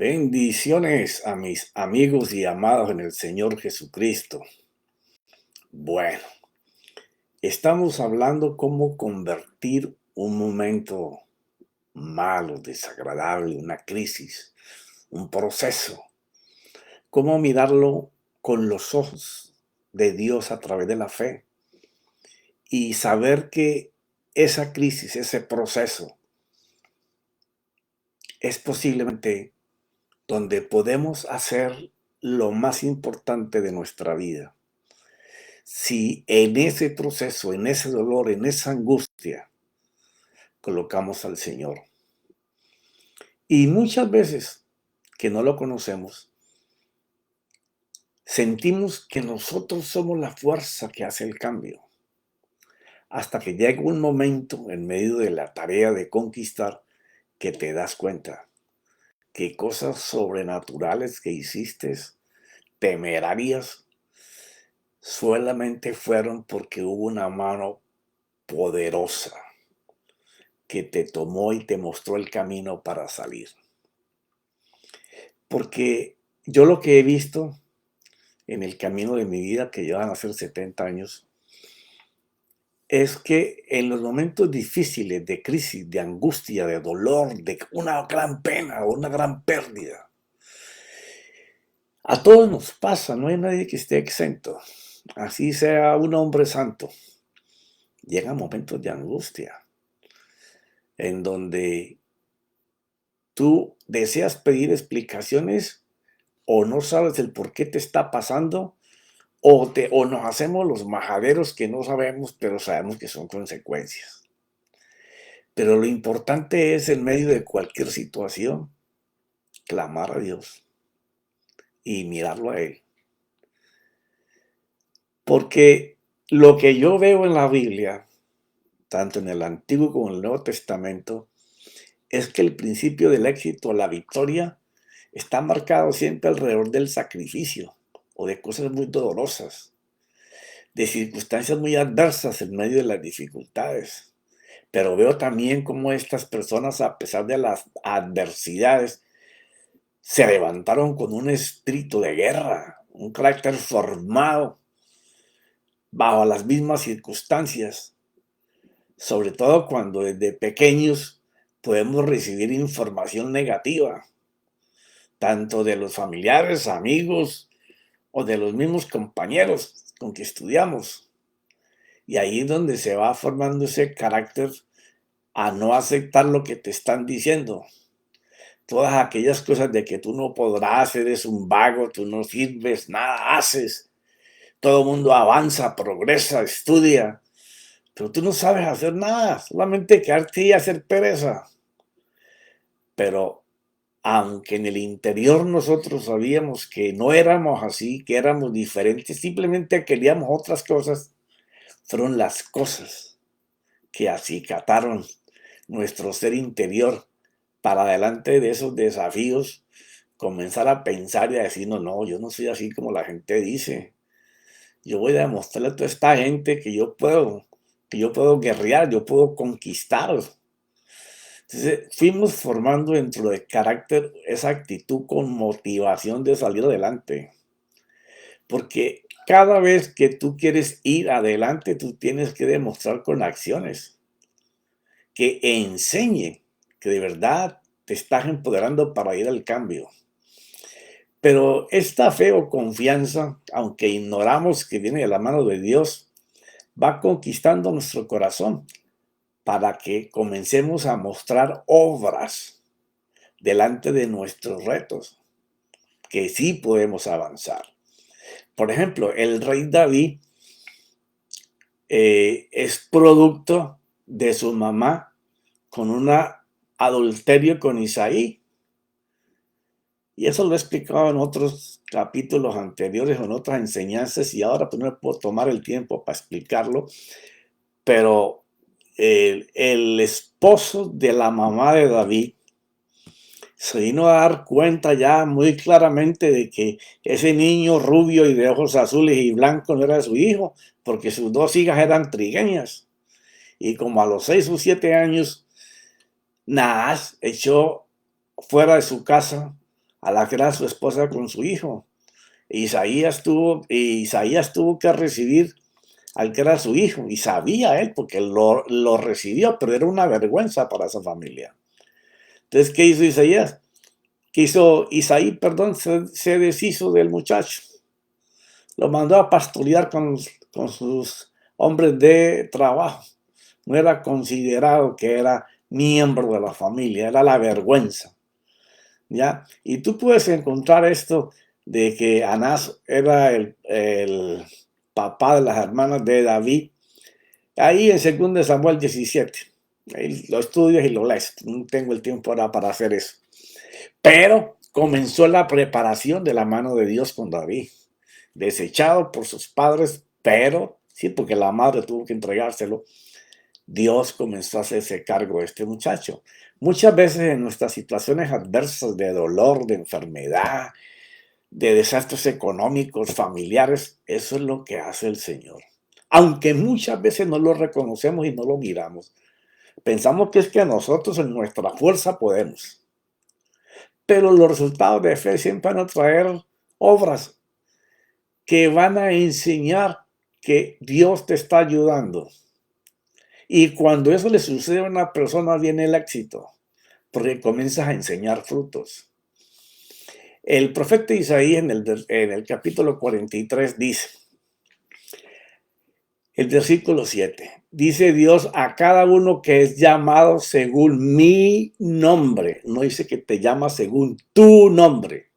Bendiciones a mis amigos y amados en el Señor Jesucristo. Bueno, estamos hablando cómo convertir un momento malo, desagradable, una crisis, un proceso, cómo mirarlo con los ojos de Dios a través de la fe y saber que esa crisis, ese proceso, es posiblemente donde podemos hacer lo más importante de nuestra vida. Si en ese proceso, en ese dolor, en esa angustia, colocamos al Señor. Y muchas veces que no lo conocemos, sentimos que nosotros somos la fuerza que hace el cambio. Hasta que llega un momento en medio de la tarea de conquistar que te das cuenta que cosas sobrenaturales que hiciste, temerarias, solamente fueron porque hubo una mano poderosa que te tomó y te mostró el camino para salir. Porque yo lo que he visto en el camino de mi vida, que ya van a ser 70 años, es que en los momentos difíciles de crisis, de angustia, de dolor, de una gran pena o una gran pérdida, a todos nos pasa, no hay nadie que esté exento. Así sea un hombre santo, llegan momentos de angustia en donde tú deseas pedir explicaciones o no sabes el por qué te está pasando, o nos hacemos los majaderos que no sabemos, pero sabemos que son consecuencias. Pero lo importante es, en medio de cualquier situación, clamar a Dios y mirarlo a Él. Porque lo que yo veo en la Biblia, tanto en el Antiguo como en el Nuevo Testamento, es que el principio del éxito, la victoria, está marcado siempre alrededor del sacrificio o de cosas muy dolorosas, de circunstancias muy adversas en medio de las dificultades. Pero veo también cómo estas personas, a pesar de las adversidades, se levantaron con un espíritu de guerra, un carácter formado bajo las mismas circunstancias, sobre todo cuando desde pequeños podemos recibir información negativa, tanto de los familiares, amigos o de los mismos compañeros con que estudiamos. Y ahí es donde se va formando ese carácter a no aceptar lo que te están diciendo. Todas aquellas cosas de que tú no podrás, eres un vago, tú no sirves, nada haces. Todo el mundo avanza, progresa, estudia, pero tú no sabes hacer nada, solamente quedarte y hacer pereza. Pero aunque en el interior nosotros sabíamos que no éramos así, que éramos diferentes, simplemente queríamos otras cosas, fueron las cosas que acicataron nuestro ser interior para adelante de esos desafíos, comenzar a pensar y a decir, no, no, yo no soy así como la gente dice. Yo voy a demostrarle a toda esta gente que yo puedo guerrear, yo puedo conquistar. Entonces, fuimos formando dentro del carácter esa actitud con motivación de salir adelante. Porque cada vez que tú quieres ir adelante, tú tienes que demostrar con acciones que enseñe que de verdad te estás empoderando para ir al cambio. Pero esta fe o confianza, aunque ignoramos que viene de la mano de Dios, va conquistando nuestro corazón para que comencemos a mostrar obras delante de nuestros retos, que sí podemos avanzar. Por ejemplo, el rey David es producto de su mamá con un adulterio con Isaí. Y eso lo he explicado en otros capítulos anteriores, en otras enseñanzas, y ahora pues no me puedo tomar el tiempo para explicarlo, pero el esposo de la mamá de David se vino a dar cuenta ya muy claramente de que ese niño rubio y de ojos azules y blancos no era su hijo, porque sus dos hijas eran trigueñas. Y como a los 6 o 7 años, Naas echó fuera de su casa a la que era su esposa con su hijo. Isaías tuvo que recibir al que era su hijo, y sabía él porque lo recibió, pero era una vergüenza para esa familia. Entonces, ¿qué hizo Isaías? ¿Qué hizo Isaí? Perdón, se deshizo del muchacho. Lo mandó a pastorear con sus hombres de trabajo. No era considerado que era miembro de la familia, era la vergüenza. ¿Ya? Y tú puedes encontrar esto de que Anás era el papá de las hermanas de David, ahí en 2 Samuel 17. Ahí lo estudias y lo lees. No tengo el tiempo ahora para hacer eso. Pero comenzó la preparación de la mano de Dios con David, desechado por sus padres, pero sí, porque la madre tuvo que entregárselo. Dios comenzó a hacerse cargo de este muchacho. Muchas veces en nuestras situaciones adversas de dolor, de enfermedad, de desastres económicos, familiares, eso es lo que hace el Señor. Aunque muchas veces no lo reconocemos y no lo miramos. Pensamos que es que nosotros en nuestra fuerza podemos. Pero los resultados de fe siempre van a traer obras que van a enseñar que Dios te está ayudando. Y cuando eso le sucede a una persona, viene el éxito, porque comienzas a enseñar frutos. El profeta Isaías en el capítulo 43 dice, el versículo 7, dice Dios a cada uno que es llamado según mi nombre. No dice que te llama según tu nombre.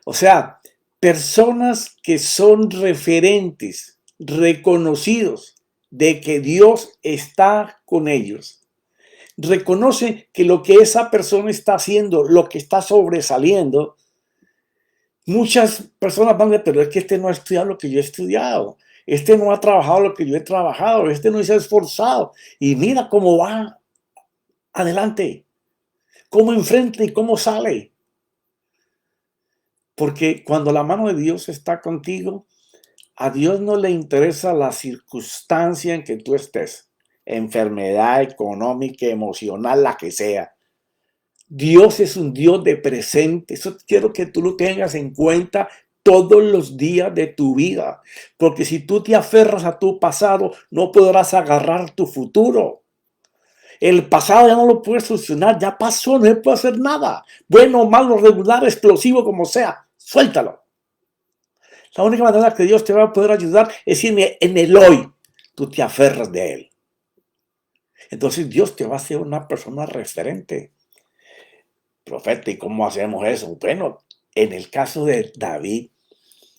O sea, personas que son referentes, reconocidos de que Dios está con ellos. Reconoce que lo que esa persona está haciendo, lo que está sobresaliendo, muchas personas van a decir, pero es que este no ha estudiado lo que yo he estudiado, este no ha trabajado lo que yo he trabajado, este no se ha esforzado, y mira cómo va adelante, cómo enfrenta y cómo sale. Porque cuando la mano de Dios está contigo, a Dios no le interesa la circunstancia en que tú estés, enfermedad económica, emocional, la que sea. Dios es un Dios de presente. Eso quiero que tú lo tengas en cuenta todos los días de tu vida. Porque si tú te aferras a tu pasado, no podrás agarrar tu futuro. El pasado ya no lo puedes solucionar, ya pasó, no se puede hacer nada. Bueno, malo, regular, explosivo, como sea, suéltalo. La única manera que Dios te va a poder ayudar es si en el hoy tú te aferras de Él. Entonces Dios te va a hacer una persona referente. Profeta, ¿y cómo hacemos eso? Bueno, en el caso de David,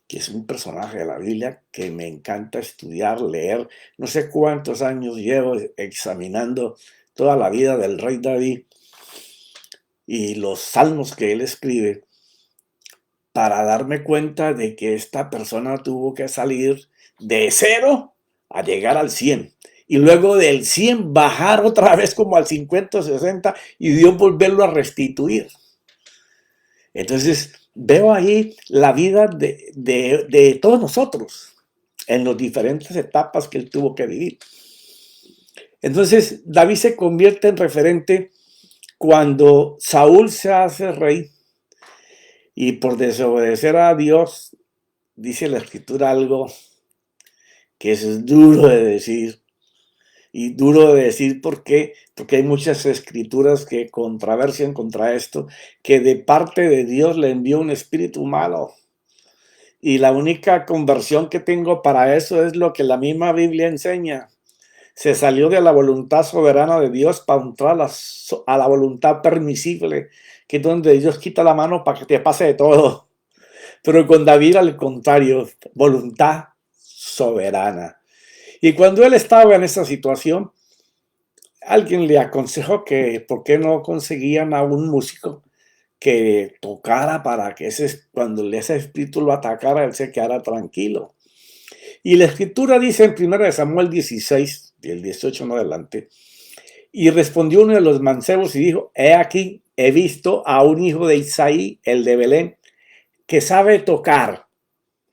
que es un personaje de la Biblia que me encanta estudiar, leer, no sé cuántos años llevo examinando toda la vida del rey David y los salmos que él escribe, para darme cuenta de que esta persona tuvo que salir de 0 a llegar al 100. Y luego del 100 bajar otra vez como al 50 o 60 y Dios volverlo a restituir. Entonces veo ahí la vida de todos nosotros en las diferentes etapas que él tuvo que vivir. Entonces David se convierte en referente cuando Saúl se hace rey y por desobedecer a Dios, dice la escritura algo que es duro de decir. Y duro de decir por qué, porque hay muchas escrituras que controversian contra esto, que de parte de Dios le envió un espíritu malo. Y la única conversión que tengo para eso es lo que la misma Biblia enseña. Se salió de la voluntad soberana de Dios para entrar a la voluntad permisible, que es donde Dios quita la mano para que te pase de todo. Pero con David al contrario, voluntad soberana. Y cuando él estaba en esa situación, alguien le aconsejó que por qué no conseguían a un músico que tocara para que cuando ese espíritu lo atacara, él se quedara tranquilo. Y la escritura dice en 1 Samuel 16, del 18 en adelante, y respondió uno de los mancebos y dijo, he aquí, he visto a un hijo de Isaí, el de Belén, que sabe tocar,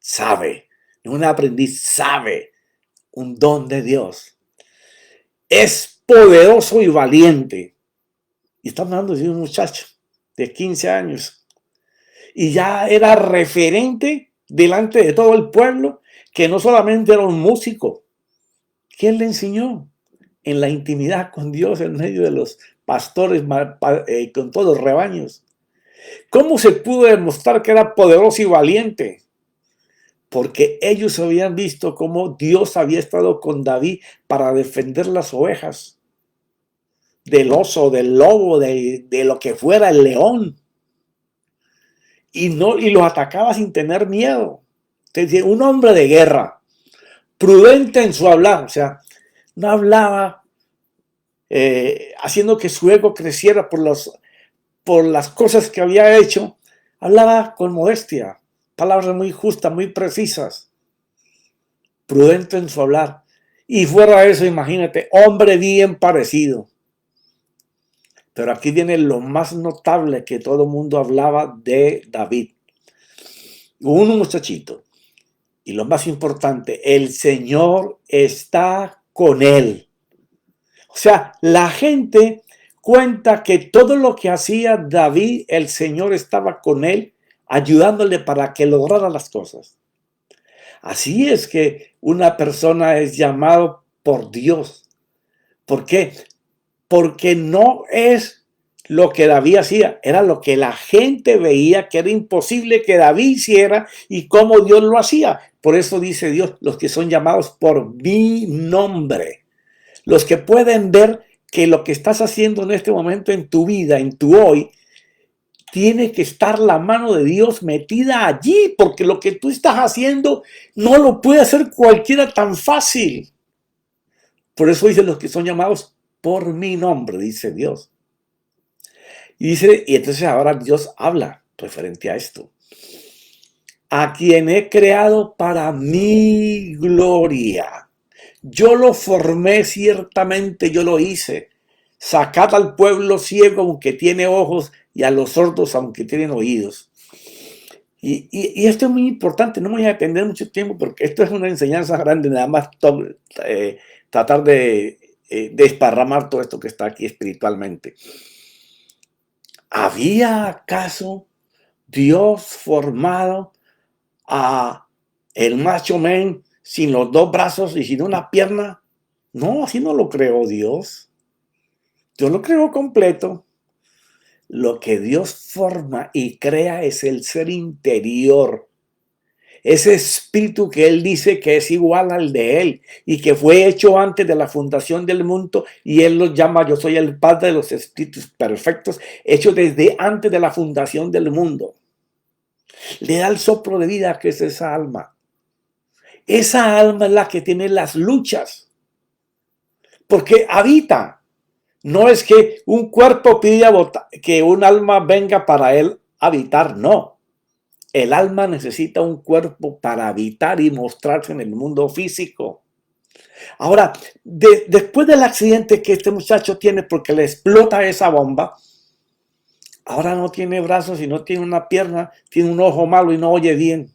sabe, un aprendiz sabe, un don de Dios. Es poderoso y valiente. Y estamos hablando de un muchacho de 15 años. y ya era referente delante de todo el pueblo, que no solamente era un músico. ¿Quién le enseñó? En la intimidad con Dios, en medio de los pastores, con todos los rebaños. ¿Cómo se pudo demostrar que era poderoso y valiente? Porque ellos habían visto cómo Dios había estado con David para defender las ovejas del oso, del lobo, de lo que fuera, el león. Y los atacaba sin tener miedo. Entonces, un hombre de guerra, prudente en su hablar, o sea, no hablaba haciendo que su ego creciera por las cosas que había hecho, hablaba con modestia, palabras muy justas, muy precisas, prudente en su hablar. Y fuera de eso, imagínate, hombre bien parecido. Pero aquí viene lo más notable, que todo el mundo hablaba de David. Un muchachito. Y lo más importante, el Señor está con él. O sea, la gente cuenta que todo lo que hacía David, el Señor estaba con él, ayudándole para que lograra las cosas. Así es que una persona es llamado por Dios. ¿Por qué? Porque no es lo que David hacía, era lo que la gente veía que era imposible que David hiciera y cómo Dios lo hacía. Por eso dice Dios, los que son llamados por mi nombre. Los que pueden ver que lo que estás haciendo en este momento en tu vida, en tu hoy, tiene que estar la mano de Dios metida allí, porque lo que tú estás haciendo no lo puede hacer cualquiera tan fácil. Por eso dice los que son llamados por mi nombre, dice Dios. Y entonces ahora Dios habla referente a esto. A quien he creado para mi gloria. Yo lo formé, ciertamente yo lo hice. Sacad al pueblo ciego aunque tiene ojos y a los sordos aunque tienen oídos. Y esto es muy importante, no me voy a atender mucho tiempo porque esto es una enseñanza grande, nada más tratar de desparramar todo esto que está aquí espiritualmente. ¿Había acaso Dios formado a el macho men sin los dos brazos y sin una pierna? No, así no lo creó Dios. Dios lo creó completo. Lo que Dios forma y crea es el ser interior. Ese espíritu que Él dice que es igual al de Él y que fue hecho antes de la fundación del mundo, y Él los llama, yo soy el Padre de los espíritus perfectos, hecho desde antes de la fundación del mundo. Le da el soplo de vida, que es esa alma. Esa alma es la que tiene las luchas, porque habita. No es que un cuerpo pida que un alma venga para él habitar, no. El alma necesita un cuerpo para habitar y mostrarse en el mundo físico. Ahora, después del accidente que este muchacho tiene porque le explota esa bomba, ahora no tiene brazos y no tiene una pierna, tiene un ojo malo y no oye bien.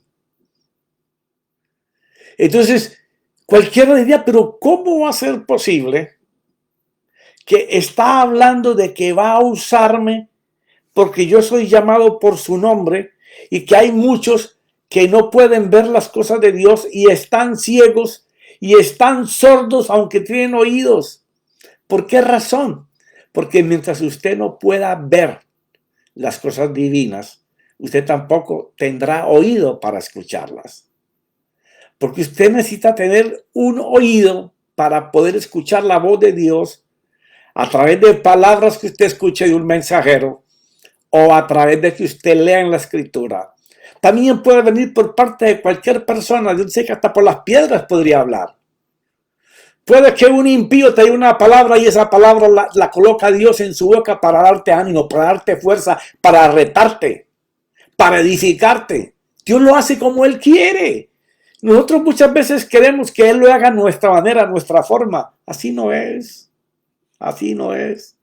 Entonces, cualquiera diría, pero ¿cómo va a ser posible que está hablando de que va a usarme porque yo soy llamado por su nombre, y que hay muchos que no pueden ver las cosas de Dios y están ciegos y están sordos aunque tienen oídos? ¿Por qué razón? Porque mientras usted no pueda ver las cosas divinas, usted tampoco tendrá oído para escucharlas. Porque usted necesita tener un oído para poder escuchar la voz de Dios a través de palabras que usted escuche de un mensajero, o a través de que usted lea en la escritura. También puede venir por parte de cualquier persona. Yo sé que hasta por las piedras podría hablar. Puede que un impío te dé una palabra y esa palabra la coloca Dios en su boca para darte ánimo, para darte fuerza, para retarte, para edificarte. Dios lo hace como Él quiere. Nosotros muchas veces queremos que Él lo haga a nuestra manera, a nuestra forma. Así no es. Así no es.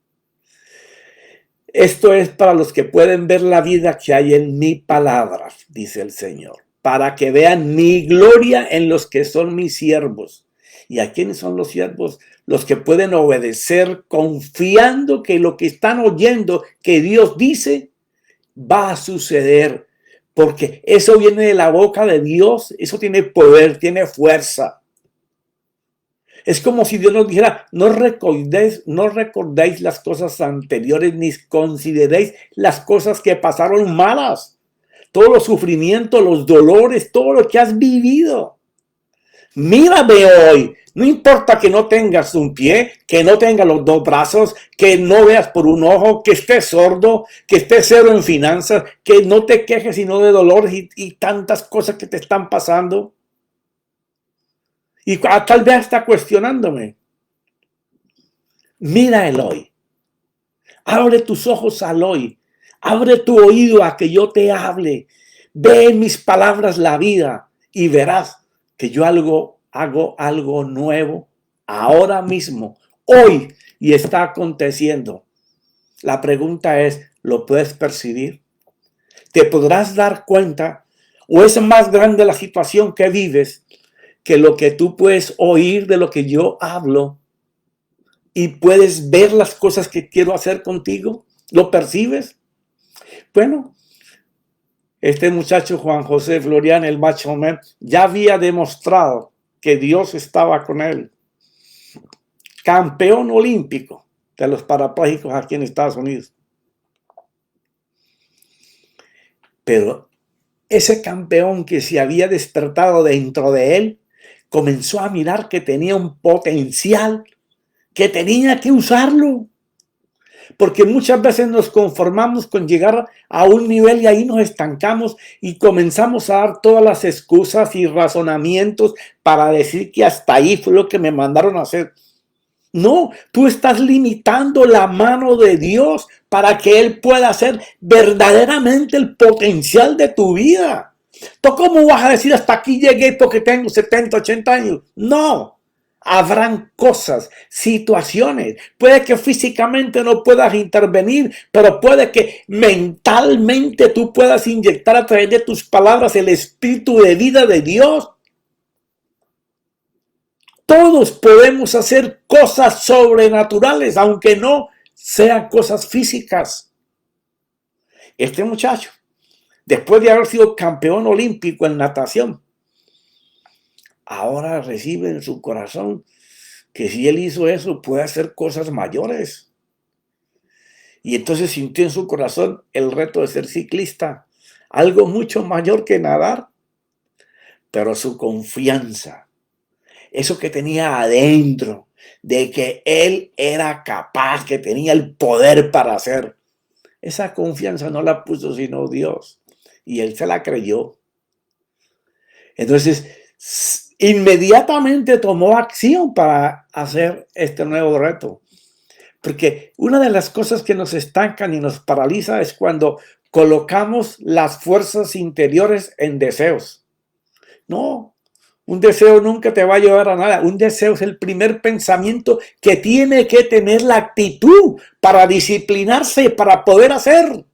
Esto es para los que pueden ver la vida que hay en mi palabra, dice el Señor, para que vean mi gloria en los que son mis siervos. ¿Y a quiénes son los siervos? Los que pueden obedecer confiando que lo que están oyendo que Dios dice va a suceder. porque eso viene de la boca de Dios, eso tiene poder, tiene fuerza. Es como si Dios nos dijera, no recordéis las cosas anteriores, ni consideréis las cosas que pasaron malas. Todo los sufrimientos, los dolores, todo lo que has vivido. Mírame hoy. No importa que no tengas un pie, que no tengas los dos brazos, que no veas por un ojo, que estés sordo, que estés cero en finanzas, que no te quejes sino de dolores y tantas cosas que te están pasando. Y tal vez está cuestionándome. Mira el hoy. Abre tus ojos al hoy. Abre tu oído a que yo te hable. Ve en mis palabras la vida y verás que yo hago algo nuevo ahora mismo, hoy, y está aconteciendo. La pregunta es, ¿lo puedes percibir? ¿Te podrás dar cuenta? ¿O es más grande la situación que vives que lo que tú puedes oír de lo que yo hablo y puedes ver las cosas que quiero hacer contigo? ¿Lo percibes? Bueno, este muchacho Juan José Florian, el Macho Man, ya había demostrado que Dios estaba con él. Campeón olímpico de los parapléjicos aquí en Estados Unidos. Pero ese campeón que se había despertado dentro de él, comenzó a mirar que tenía un potencial, que tenía que usarlo. Porque muchas veces nos conformamos con llegar a un nivel y ahí nos estancamos y comenzamos a dar todas las excusas y razonamientos para decir que hasta ahí fue lo que me mandaron a hacer. No, tú estás limitando la mano de Dios para que Él pueda hacer verdaderamente el potencial de tu vida. ¿Tú cómo vas a decir hasta aquí llegué porque tengo 70, 80 años? No. Habrán cosas, situaciones. Puede que físicamente no puedas intervenir, pero puede que mentalmente tú puedas inyectar a través de tus palabras el espíritu de vida de Dios. Todos podemos hacer cosas sobrenaturales, aunque no sean cosas físicas. Este muchacho, después de haber sido campeón olímpico en natación, ahora recibe en su corazón que si él hizo eso puede hacer cosas mayores. Y entonces sintió en su corazón el reto de ser ciclista, algo mucho mayor que nadar. Pero su confianza, eso que tenía adentro, de que él era capaz, que tenía el poder para hacer, esa confianza no la puso sino Dios. Y él se la creyó. Entonces, inmediatamente tomó acción para hacer este nuevo reto. Porque una de las cosas que nos estancan y nos paraliza es cuando colocamos las fuerzas interiores en deseos. No, un deseo nunca te va a llevar a nada. Un deseo es el primer pensamiento que tiene que tener la actitud para disciplinarse, para poder hacer.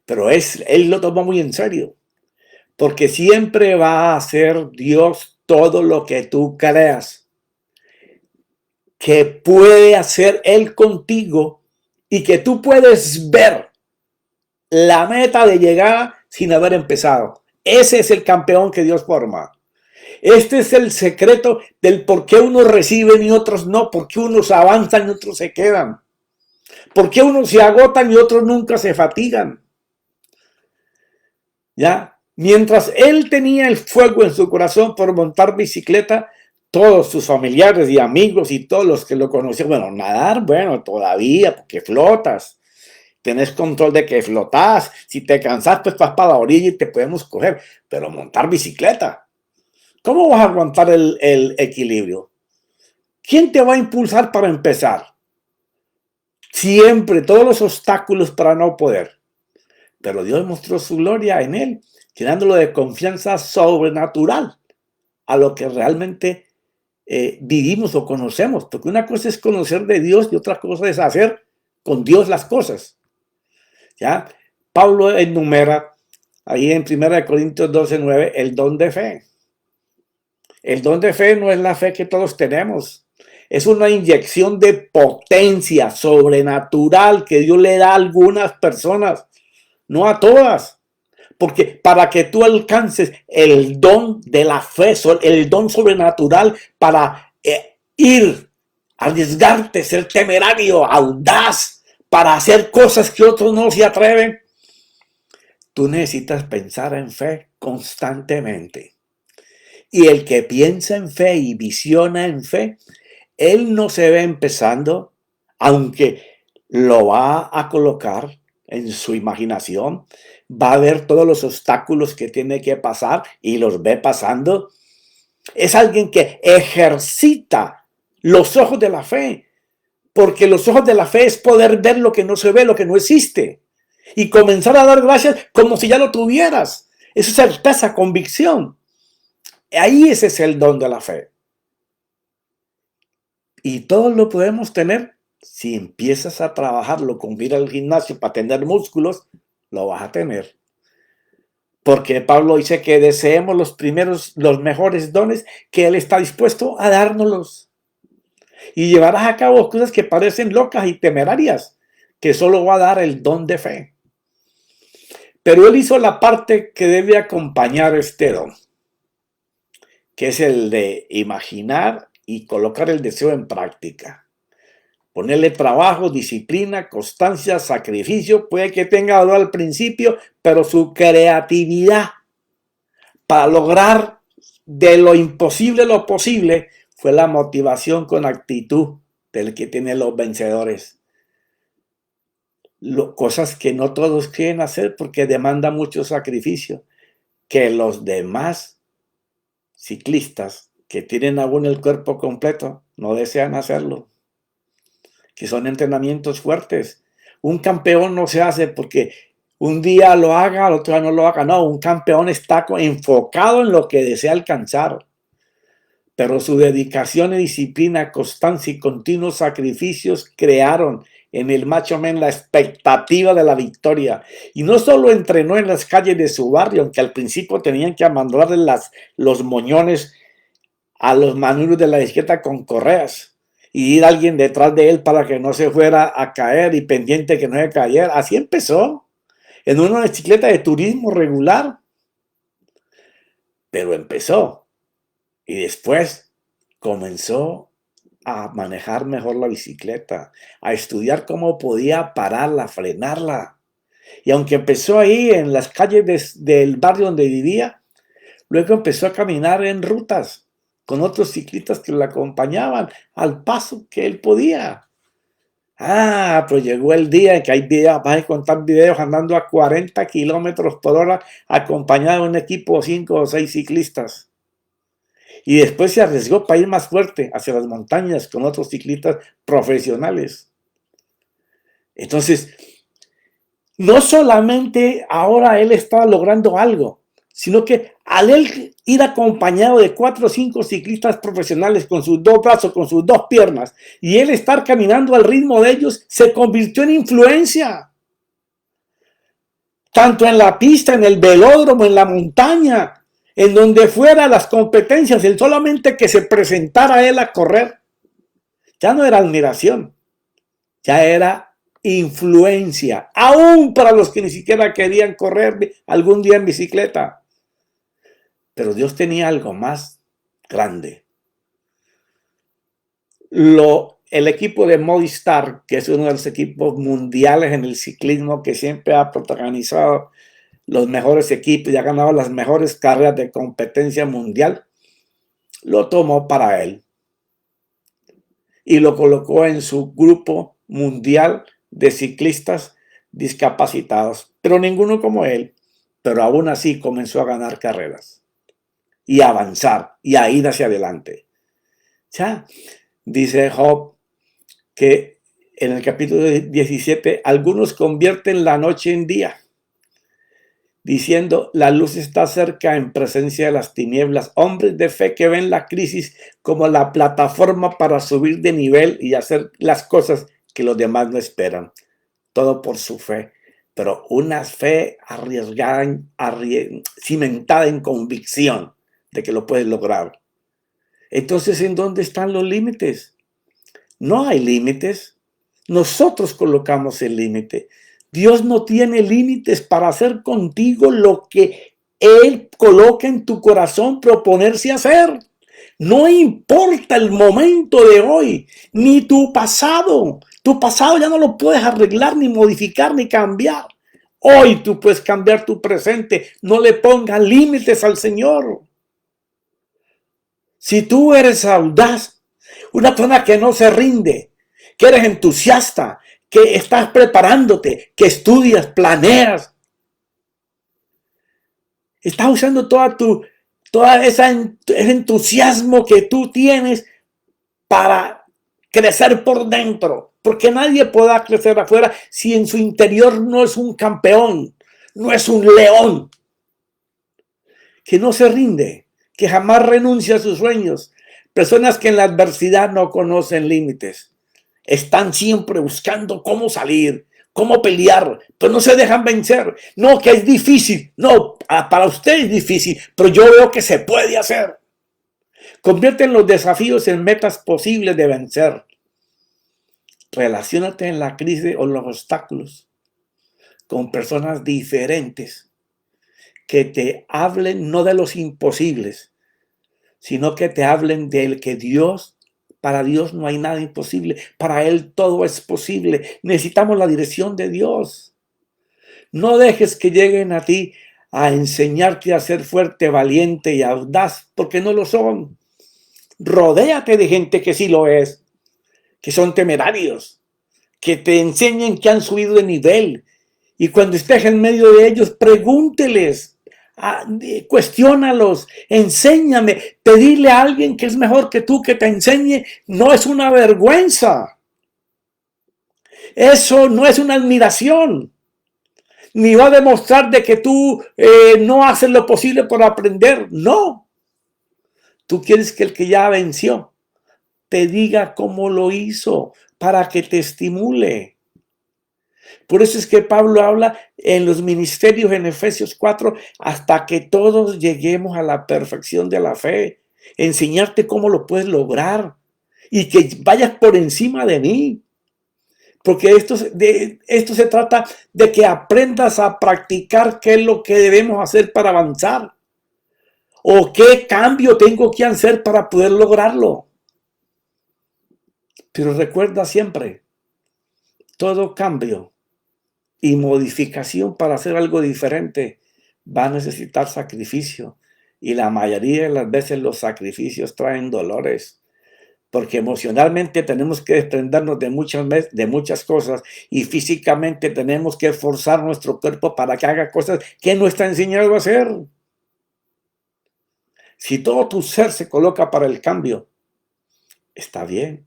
Pero él lo tomó muy en serio. Porque siempre va a hacer Dios todo lo que tú creas que puede hacer Él contigo y que tú puedes ver la meta de llegar sin haber empezado. Ese es el campeón que Dios forma. Este es el secreto del por qué unos reciben y otros no, por qué unos avanzan y otros se quedan, por qué unos se agotan y otros nunca se fatigan. ¿Ya? Mientras él tenía el fuego en su corazón por montar bicicleta, todos sus familiares y amigos y todos los que lo conocían, bueno, nadar, bueno, todavía, porque flotas. Tenés control de que flotás. Si te cansás, pues vas para la orilla y te podemos coger. Pero montar bicicleta, ¿cómo vas a aguantar el equilibrio? ¿Quién te va a impulsar para empezar? Siempre, todos los obstáculos para no poder. Pero Dios mostró su gloria en él, llenándolo de confianza sobrenatural a lo que realmente vivimos o conocemos. Porque una cosa es conocer de Dios y otra cosa es hacer con Dios las cosas. ¿Ya? Pablo enumera ahí en 1 Corintios 12:9 el don de fe. El don de fe no es la fe que todos tenemos. Es una inyección de potencia sobrenatural que Dios le da a algunas personas no a todas. Porque para que tú alcances el don de la fe, el don sobrenatural para ir, arriesgarte, ser temerario, audaz, para hacer cosas que otros no se atreven, tú necesitas pensar en fe constantemente. Y el que piensa en fe y visiona en fe, él no se ve empezando, aunque lo va a colocar en su imaginación, va a ver todos los obstáculos que tiene que pasar y los ve pasando. Es alguien que ejercita los ojos de la fe, porque los ojos de la fe es poder ver lo que no se ve, lo que no existe, y comenzar a dar gracias como si ya lo tuvieras. Eso es certeza, convicción. Ahí ese es el don de la fe. Y todos lo podemos tener si empiezas a trabajarlo con ir al gimnasio para tener músculos, lo vas a tener. Porque Pablo dice que deseemos los mejores dones, que Él está dispuesto a dárnoslos. Y llevarás a cabo cosas que parecen locas y temerarias, que solo va a dar el don de fe. Pero Él hizo la parte que debe acompañar este don, que es el de imaginar y colocar el deseo en práctica. Ponerle trabajo, disciplina, constancia, sacrificio. Puede que tenga dolor al principio, pero su creatividad para lograr de lo imposible lo posible fue la motivación con actitud del que tiene los vencedores. Cosas que no todos quieren hacer porque demanda mucho sacrificio, que los demás ciclistas que tienen aún el cuerpo completo no desean hacerlo, que son entrenamientos fuertes. Un campeón no se hace porque un día lo haga, al otro día no lo haga. No, un campeón está enfocado en lo que desea alcanzar. Pero su dedicación y disciplina, constancia y continuos sacrificios crearon en el macho men la expectativa de la victoria. Y no solo entrenó en las calles de su barrio, aunque al principio tenían que amarrarle los moñones a los manuros de la bicicleta con correas y ir alguien detrás de él para que no se fuera a caer y pendiente que no se cayera. Así empezó, en una bicicleta de turismo regular. Pero empezó. Y después comenzó a manejar mejor la bicicleta, a estudiar cómo podía pararla, frenarla. Y aunque empezó ahí en las calles del barrio donde vivía, luego empezó a caminar en rutas con otros ciclistas que lo acompañaban al paso que él podía. Pero llegó el día en que hay videos, vas a encontrar videos andando a 40 kilómetros por hora acompañado de un equipo de 5 o 6 ciclistas. Y después se arriesgó para ir más fuerte hacia las montañas con otros ciclistas profesionales. Entonces, no solamente ahora él estaba logrando algo, sino que al él ir acompañado de 4 o 5 ciclistas profesionales con sus 2 brazos, con sus 2 piernas, y él estar caminando al ritmo de ellos, se convirtió en influencia. Tanto en la pista, en el velódromo, en la montaña, en donde fuera las competencias, el solamente que se presentara él a correr, ya no era admiración, ya era influencia, aún para los que ni siquiera querían correr algún día en bicicleta. Pero Dios tenía algo más grande. El equipo de Movistar, que es uno de los equipos mundiales en el ciclismo que siempre ha protagonizado los mejores equipos y ha ganado las mejores carreras de competencia mundial, lo tomó para él y lo colocó en su grupo mundial de ciclistas discapacitados, pero ninguno como él. Pero aún así comenzó a ganar carreras y a avanzar y a ir hacia adelante. Ya dice Job que en el capítulo 17 algunos convierten la noche en día, diciendo la luz está cerca en presencia de las tinieblas. Hombres de fe que ven la crisis como la plataforma para subir de nivel y hacer las cosas que los demás no esperan. Todo por su fe, pero una fe arriesgada, cimentada en convicción de que lo puedes lograr. Entonces, ¿en dónde están los límites? No hay límites. Nosotros colocamos el límite. Dios no tiene límites para hacer contigo lo que Él coloca en tu corazón proponerse hacer. No importa el momento de hoy, ni tu pasado. Tu pasado ya no lo puedes arreglar, ni modificar, ni cambiar. Hoy tú puedes cambiar tu presente. No le pongas límites al Señor. Si tú eres audaz, una persona que no se rinde, que eres entusiasta, que estás preparándote, que estudias, planeas, estás usando ese entusiasmo que tú tienes para crecer por dentro, porque nadie pueda crecer afuera si en su interior no es un campeón, no es un león, que no se rinde, que jamás renuncia a sus sueños. Personas que en la adversidad no conocen límites, están siempre buscando cómo salir, cómo pelear, pero no se dejan vencer. No, que es difícil. No, para usted es difícil, pero yo veo que se puede hacer. Convierten los desafíos en metas posibles de vencer. Relaciónate en la crisis o los obstáculos con personas diferentes que te hablen no de los imposibles, sino que te hablen del que para Dios no hay nada imposible, para Él todo es posible. Necesitamos la dirección de Dios. No dejes que lleguen a ti a enseñarte a ser fuerte, valiente y audaz, porque no lo son. Rodéate de gente que sí lo es, que son temerarios, que te enseñen que han subido de nivel. Y cuando estés en medio de ellos, pregúnteles, cuestiónalos, enséñame. Pedirle a alguien que es mejor que tú que te enseñe no es una vergüenza. Eso no es una admiración, ni va a demostrar de que tú no haces lo posible por aprender. No. Tú quieres que el que ya venció te diga cómo lo hizo para que te estimule. Por eso es que Pablo habla en los ministerios en Efesios 4, hasta que todos lleguemos a la perfección de la fe. Enseñarte cómo lo puedes lograr y que vayas por encima de mí. Porque esto se trata de que aprendas a practicar qué es lo que debemos hacer para avanzar. O qué cambio tengo que hacer para poder lograrlo. Pero recuerda siempre, todo cambio y modificación para hacer algo diferente va a necesitar sacrificio. Y la mayoría de las veces los sacrificios traen dolores. Porque emocionalmente tenemos que desprendernos de muchas cosas y físicamente tenemos que forzar nuestro cuerpo para que haga cosas que no está enseñado a hacer. Si todo tu ser se coloca para el cambio, está bien.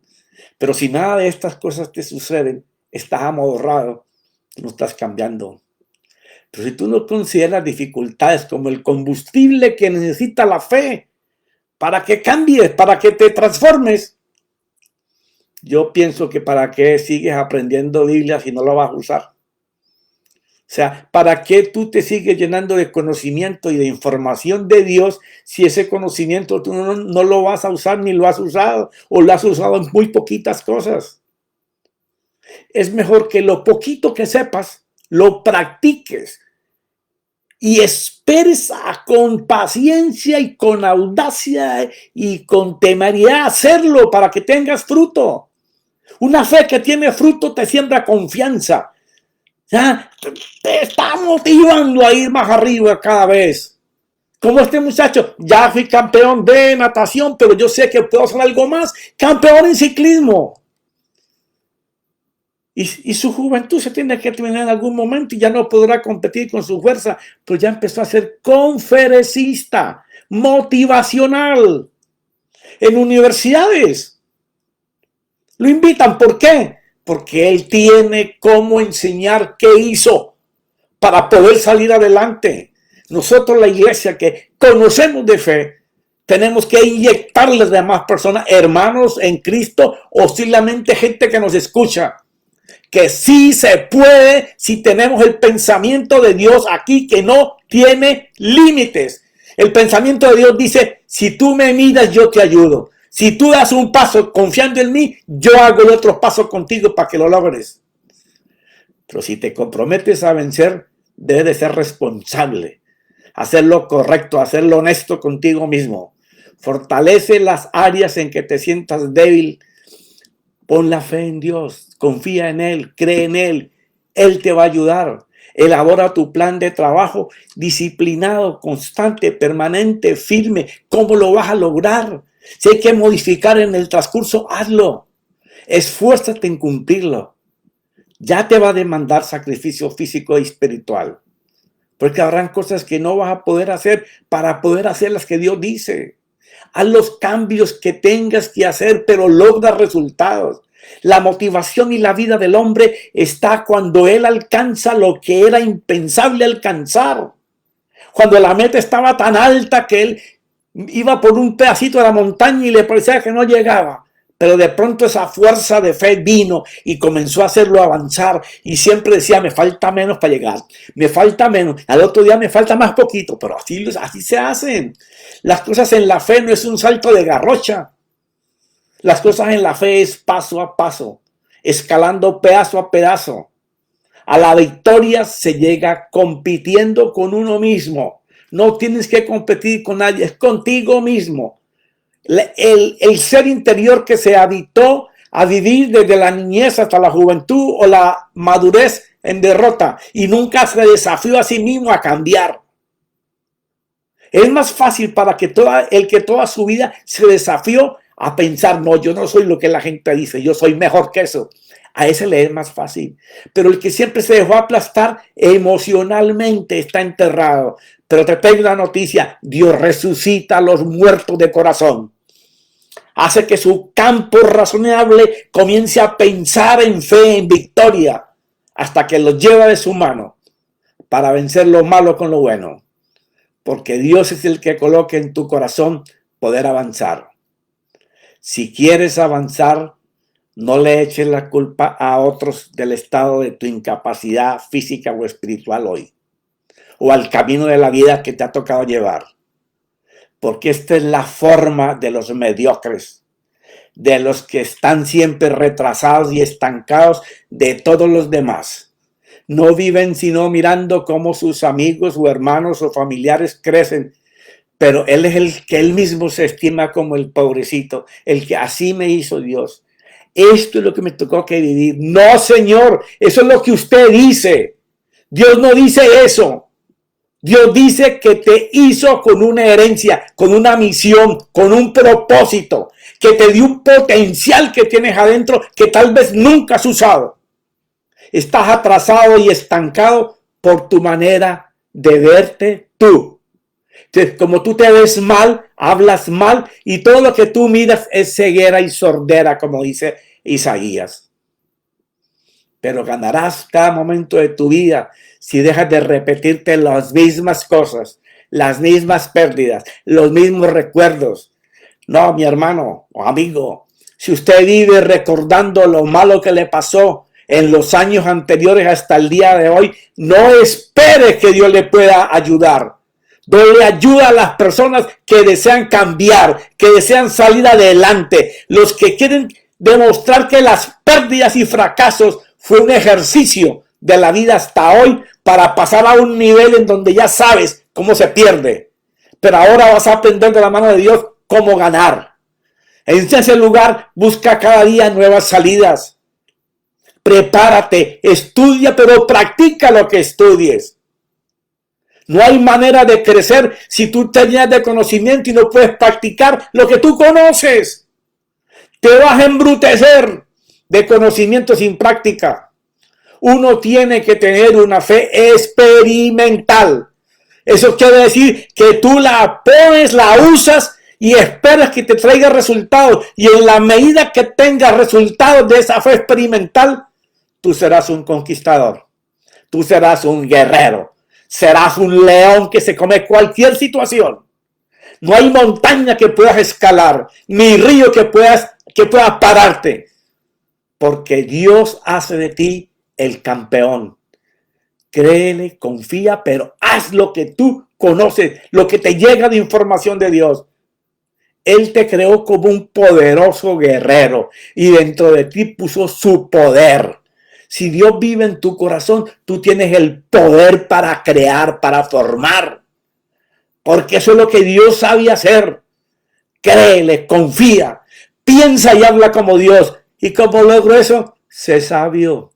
Pero si nada de estas cosas te suceden, estás amodorrado, no estás cambiando. Pero si tú no consideras dificultades como el combustible que necesita la fe para que cambies, para que te transformes, yo pienso que para qué sigues aprendiendo Biblia si no lo vas a usar. O sea, ¿para qué tú te sigues llenando de conocimiento y de información de Dios si ese conocimiento tú no lo vas a usar ni lo has usado o lo has usado en muy poquitas cosas? Es mejor que lo poquito que sepas, lo practiques y esperes con paciencia y con audacia y con temeridad hacerlo para que tengas fruto. Una fe que tiene fruto te siembra confianza. ¿Ya? Te está motivando a ir más arriba cada vez. Como este muchacho, ya fui campeón de natación, pero yo sé que puedo hacer algo más. Campeón en ciclismo. Y su juventud se tiene que terminar en algún momento y ya no podrá competir con su fuerza, pero ya empezó a ser conferencista, motivacional, en universidades. Lo invitan, ¿por qué? Porque él tiene cómo enseñar qué hizo para poder salir adelante. Nosotros, la iglesia que conocemos de fe, tenemos que inyectarle a las demás personas, hermanos en Cristo, o simplemente gente que nos escucha, que sí se puede si tenemos el pensamiento de Dios aquí que no tiene límites. El pensamiento de Dios dice, si tú me miras, yo te ayudo. Si tú das un paso confiando en mí, yo hago el otro paso contigo para que lo logres. Pero si te comprometes a vencer, debes de ser responsable, hacer lo correcto, hacer lo honesto contigo mismo. Fortalece las áreas en que te sientas débil. Pon la fe en Dios, confía en Él, cree en Él. Él te va a ayudar. Elabora tu plan de trabajo disciplinado, constante, permanente, firme. ¿Cómo lo vas a lograr? Si hay que modificar en el transcurso, hazlo. Esfuérzate en cumplirlo. Ya te va a demandar sacrificio físico y espiritual. Porque habrán cosas que no vas a poder hacer para poder hacer las que Dios dice. Haz los cambios que tengas que hacer, pero logra resultados. La motivación y la vida del hombre está cuando él alcanza lo que era impensable alcanzar. Cuando la meta estaba tan alta que él iba por un pedacito de la montaña y le parecía que no llegaba. Pero de pronto esa fuerza de fe vino y comenzó a hacerlo avanzar. Y siempre decía, me falta menos para llegar. Me falta menos. Al otro día me falta más poquito. Pero así se hacen. Las cosas en la fe no es un salto de garrocha. Las cosas en la fe es paso a paso. Escalando pedazo a pedazo. A la victoria se llega compitiendo con uno mismo. No tienes que competir con nadie. Es contigo mismo. El ser interior que se habitó a vivir desde la niñez hasta la juventud o la madurez en derrota y nunca se desafió a sí mismo a cambiar. Es más fácil para el que toda su vida se desafió a pensar, no, yo no soy lo que la gente dice, yo soy mejor que eso. A ese le es más fácil. Pero el que siempre se dejó aplastar emocionalmente está enterrado. Pero te tengo una noticia, Dios resucita a los muertos de corazón. Hace que su campo razonable comience a pensar en fe, en victoria, hasta que los lleva de su mano para vencer lo malo con lo bueno. Porque Dios es el que coloca en tu corazón poder avanzar. Si quieres avanzar, no le eches la culpa a otros del estado de tu incapacidad física o espiritual hoy, o al camino de la vida que te ha tocado llevar. Porque esta es la forma de los mediocres, de los que están siempre retrasados y estancados de todos los demás. No viven sino mirando cómo sus amigos o hermanos o familiares crecen, pero él es el que él mismo se estima como el pobrecito, el que así me hizo Dios. Esto es lo que me tocó que vivir. No, Señor, eso es lo que usted dice. Dios no dice eso. Dios dice que te hizo con una herencia, con una misión, con un propósito, que te dio un potencial que tienes adentro que tal vez nunca has usado. Estás atrasado y estancado por tu manera de verte tú. Entonces, como tú te ves mal, hablas mal y todo lo que tú miras es ceguera y sordera, como dice Isaías. Pero ganarás cada momento de tu vida si dejas de repetirte las mismas cosas, las mismas pérdidas, los mismos recuerdos. No, mi hermano o amigo, si usted vive recordando lo malo que le pasó en los años anteriores hasta el día de hoy, no espere que Dios le pueda ayudar. Dios le ayuda a las personas que desean cambiar, que desean salir adelante, los que quieren demostrar que las pérdidas y fracasos fue un ejercicio de la vida hasta hoy para pasar a un nivel en donde ya sabes cómo se pierde. Pero ahora vas a aprender de la mano de Dios cómo ganar. En ese lugar busca cada día nuevas salidas. Prepárate, estudia, pero practica lo que estudies. No hay manera de crecer si tú te llenas de conocimiento y no puedes practicar lo que tú conoces. Te vas a embrutecer de conocimiento sin práctica. Uno tiene que tener una fe experimental. Eso quiere decir que tú la pones, la usas y esperas que te traiga resultados. Y en la medida que tengas resultados de esa fe experimental, tú serás un conquistador. Tú serás un guerrero. Serás un león que se come cualquier situación. No hay montaña que puedas escalar, ni río que pueda pararte. Porque Dios hace de ti el campeón. Créele, confía, pero haz lo que tú conoces, lo que te llega de información de Dios. Él te creó como un poderoso guerrero y dentro de ti puso su poder. Si Dios vive en tu corazón, tú tienes el poder para crear, para formar. Porque eso es lo que Dios sabe hacer. Créele, confía, piensa y habla como Dios. ¿Y cómo logro eso? Sé sabio.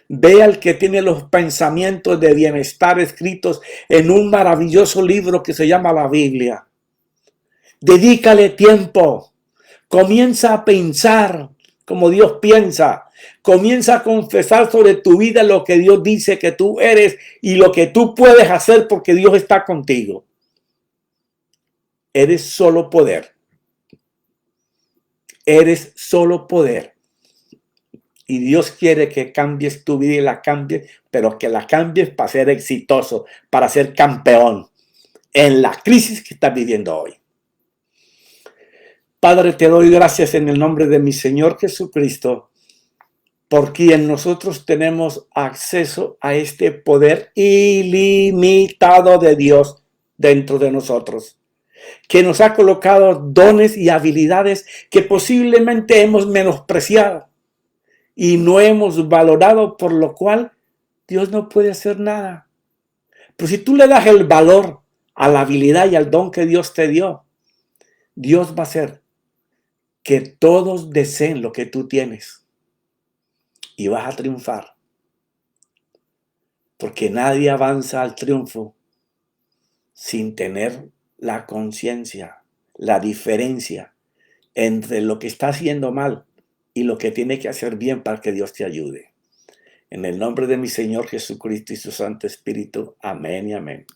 Ve al que tiene los pensamientos de bienestar escritos en un maravilloso libro que se llama la Biblia. Dedícale tiempo. Comienza a pensar como Dios piensa. Comienza a confesar sobre tu vida lo que Dios dice que tú eres y lo que tú puedes hacer porque Dios está contigo. Eres solo poder. Eres solo poder. Y Dios quiere que cambies tu vida y la cambies, pero que la cambies para ser exitoso, para ser campeón en la crisis que estás viviendo hoy. Padre, te doy gracias en el nombre de mi Señor Jesucristo, por quien nosotros tenemos acceso a este poder ilimitado de Dios dentro de nosotros, que nos ha colocado dones y habilidades que posiblemente hemos menospreciado y no hemos valorado, por lo cual Dios no puede hacer nada. Pero si tú le das el valor a la habilidad y al don que Dios te dio, Dios va a hacer que todos deseen lo que tú tienes y vas a triunfar. Porque nadie avanza al triunfo sin tener la conciencia, la diferencia entre lo que está haciendo mal y lo que tiene que hacer bien para que Dios te ayude. En el nombre de mi Señor Jesucristo y su Santo Espíritu. Amén y amén.